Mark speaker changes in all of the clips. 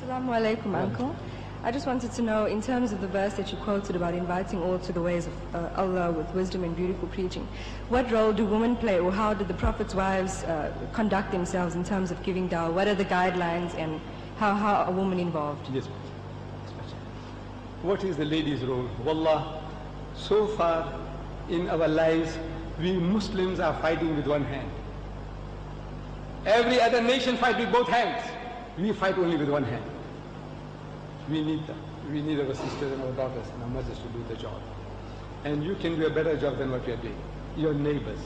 Speaker 1: Assalamu alaikum, uncle. I just wanted to know, in terms of the verse that you quoted about inviting all to the ways of Allah with wisdom and beautiful preaching, what role do women play, or how did the Prophet's wives conduct themselves in terms of giving dawah? What are the guidelines, and how are a woman involved?
Speaker 2: Yes. What is the lady's role? Wallah, so far in our lives, we Muslims are fighting with one hand. Every other nation fights with both hands. We fight only with one hand. We need them. We need our sisters and our daughters and our mothers to do the job. And you can do a better job than what we are doing. Your neighbors.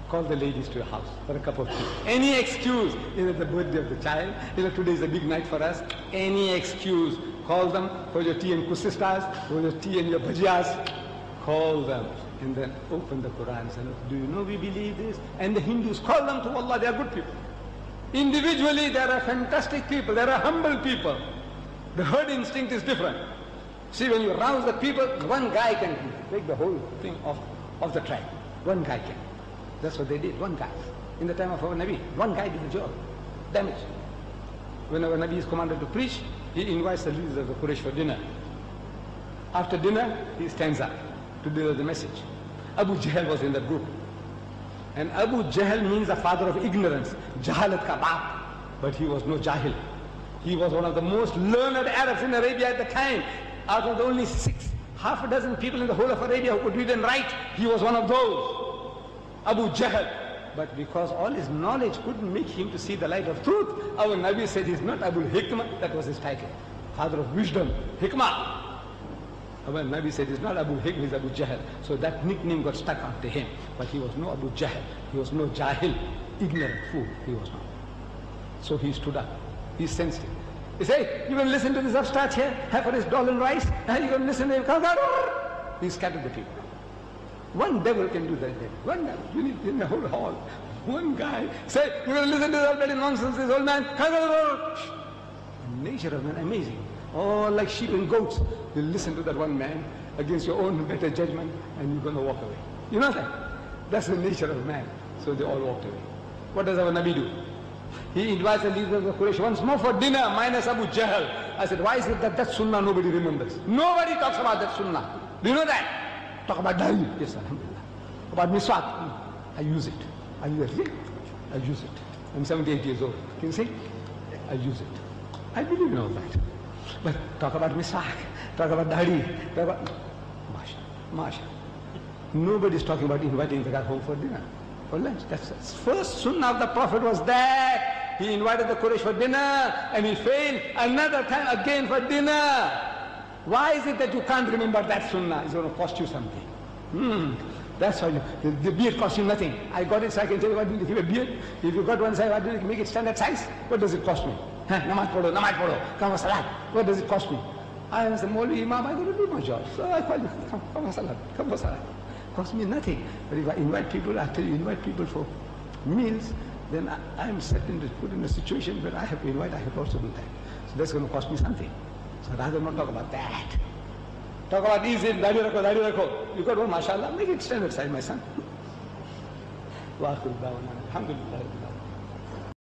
Speaker 2: Call the ladies to your house for a cup of tea. Any excuse. The birthday of the child. Today is a big night for us. Any excuse. Call them for your tea and kusistas, for your tea and your bhajiyas. Call them. And then open the Quran and say, do you know we believe this? And the Hindus, call them to Allah. They are good people. Individually, there are fantastic people. There are humble people. The herd instinct is different. See, when you rouse the people, one guy can take the whole thing off the track. One guy can. That's what they did, one guy. In the time of our Nabi, one guy did the job. Damage. When our Nabi is commanded to preach, he invites the leaders of the Quraysh for dinner. After dinner, he stands up to deliver the message. Abu Jahl was in that group. And Abu Jahl means the father of ignorance. Jahalat ka baap. But he was no jahil. He was one of the most learned Arabs in Arabia at the time. Out of the only half a dozen people in the whole of Arabia who could read and write, he was one of those. Abu Jahl. But because all his knowledge couldn't make him to see the light of truth, our Nabi said he's not Abu Hikmah. That was his title. Father of wisdom. Hikmah. Our Nabi said he's not Abu Hikmah, he's Abu Jahl. So that nickname got stuck onto him. But he was no Abu Jahl. He was no Jahil. Ignorant fool. He was not. So he stood up. He's sensitive. He said, you're going to listen to this upstart here, have for his doll and rice, and you're going to listen to him. He scattered the people. One devil can do that. One devil. You need in the whole hall. One guy say, you're going to listen to this old nonsense, this old man. The nature of man, amazing. Oh, like sheep and goats. You listen to that one man against your own better judgment, and you're going to walk away. You know that? That's the nature of man. So they all walked away. What does our Nabi do? He invites the leaders of the Quraysh once more for dinner, minus Abu Jahl. I said, why is it that sunnah nobody remembers? Nobody talks about that sunnah. Do you know that? Talk about Dari. Yes, alhamdulillah. About miswak. I use it. I use it. I use it. I'm 78 years old. Can you see? I use it. I believe in all that. But talk about miswak. Talk about Dari. Talk about... Masha. Nobody's talking about inviting the guy home for dinner. For lunch. That's the first sunnah of the Prophet was that. He invited the Quraysh for dinner and he failed. Another time again for dinner. Why is it that you can't remember that sunnah? It's going to cost you something. That's why the beard costs you nothing. I got it so I can tell you what you give a beard. If you got one size, why do you make it standard size? What does it cost me? Namaz podo. Come for salat. What does it cost me? I was the Mawli Imam, I got to do my job. So I call you, come for salat. Come for salat. Cost me nothing. But if I invite people, after you invite people for meals, then I'm put in a situation where I have to invite, I have to also do that. So that's going to cost me something. So rather not talk about that. Talk about easy, dadi rakho. You got one, mashallah, make it standard size, my son. Alhamdulillah.